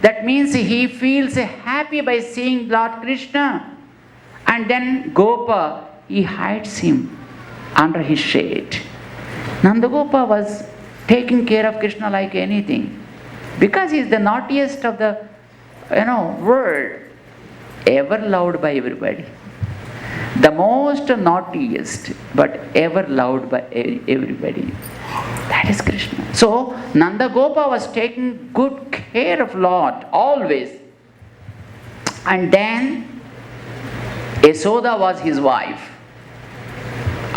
That means he feels happy by seeing Lord Krishna. And then Gopa, he hides him under his shade. Nandagopa was taking care of Krishna like anything, because he is the naughtiest of the world, ever loved by everybody. The most naughtiest, but ever loved by everybody. That is Krishna. So Nandagopa was taking good care of Lord always. And then Yasoda was his wife.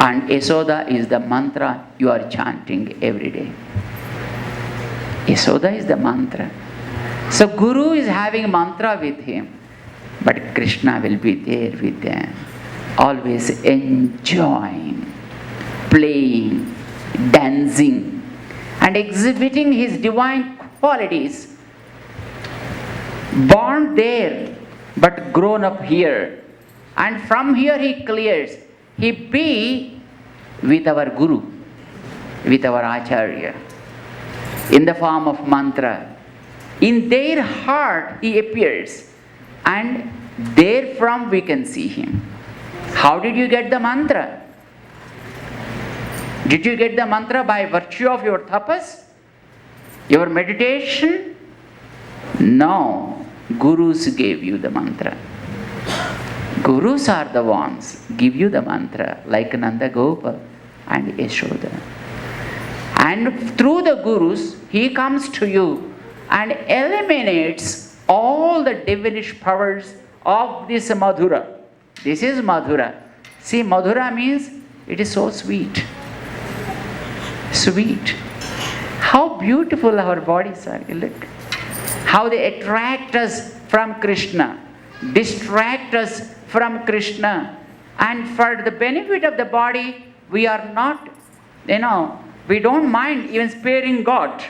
And Yasoda is the mantra you are chanting every day. Yasoda is the mantra. So Guru is having mantra with him, but Krishna will be there with them, always enjoying, playing, dancing, and exhibiting his divine qualities. Born there, but grown up here. And from here he clears. He be with our Guru, with our Acharya, in the form of mantra. In their heart he appears, and therefrom we can see him. How did you get the mantra? Did you get the mantra by virtue of your tapas? Your meditation? No. Gurus gave you the mantra. Gurus are the ones give you the mantra, like Nandagopa and Yashoda. And through the Gurus, he comes to you and eliminates all the devilish powers of this Madhura. This is Madhura. See, Madhura means it is so sweet. Sweet. How beautiful our bodies are. Look. How they attract us from Krishna, distract us from Krishna. And for the benefit of the body, we are not, we don't mind even sparing God.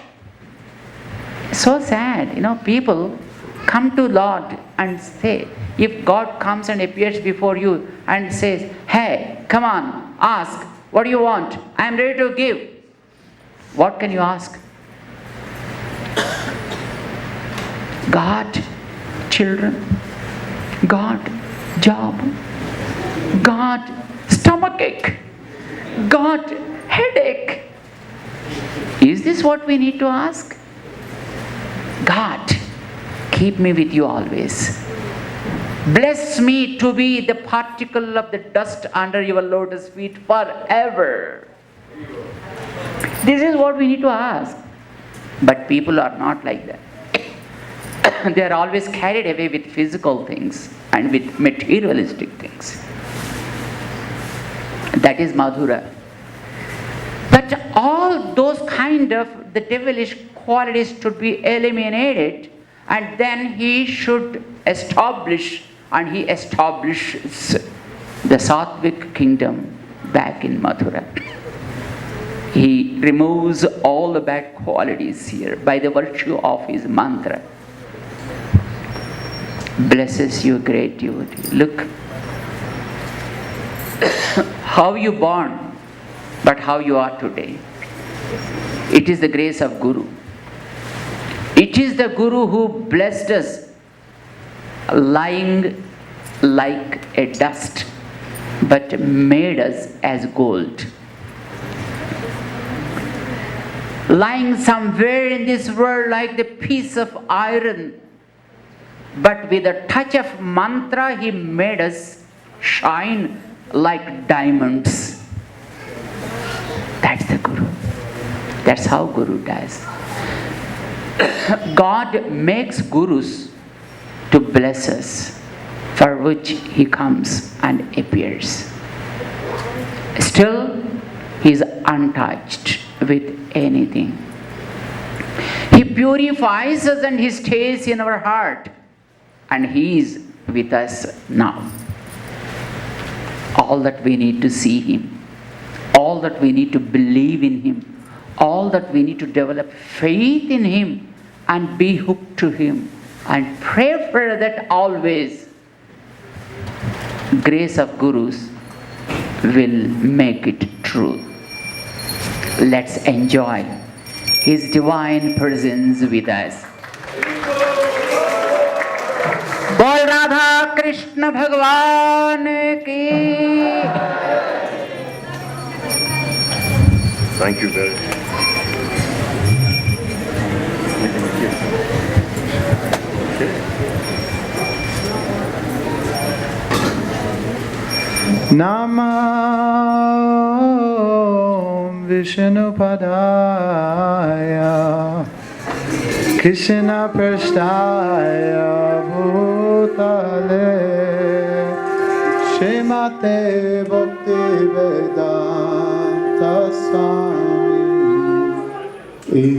So sad, people come to Lord and say, if God comes and appears before you and says, hey, come on, ask, what do you want? I am ready to give. What can you ask? God, children. God, job. God, stomachache. God, headache. Is this what we need to ask? God, keep me with you always. Bless me to be the particle of the dust under your lotus feet forever. This is what we need to ask. But people are not like that. They are always carried away with physical things and with materialistic things. That is Madhura. But all those kind of the devilish qualities should be eliminated, and then he should establish, and he establishes the Sattvic kingdom back in Mathura. He removes all the bad qualities here by the virtue of his mantra. Blesses you, great devotee. Look, how you born, but how you are today. It is the grace of Guru. It is the Guru who blessed us, lying like a dust, but made us as gold. Lying somewhere in this world like the piece of iron, but with a touch of mantra, he made us shine like diamonds. That's the Guru. That's how Guru does. God makes Gurus to bless us, for which he comes and appears. Still, he is untouched with anything. He purifies us and he stays in our heart. And he is with us now. All that we need to see him, all that we need to believe in him, all that we need to develop faith in him and be hooked to him and pray for that always. Grace of Gurus will make it true. Let's enjoy his divine presence with us. बोल राधा कृष्ण भगवान की। Thank you very much. Namo Vishnupadaya Krishna Prasthaya Bhutale Srimate Bhakti Vedanta Swami Iti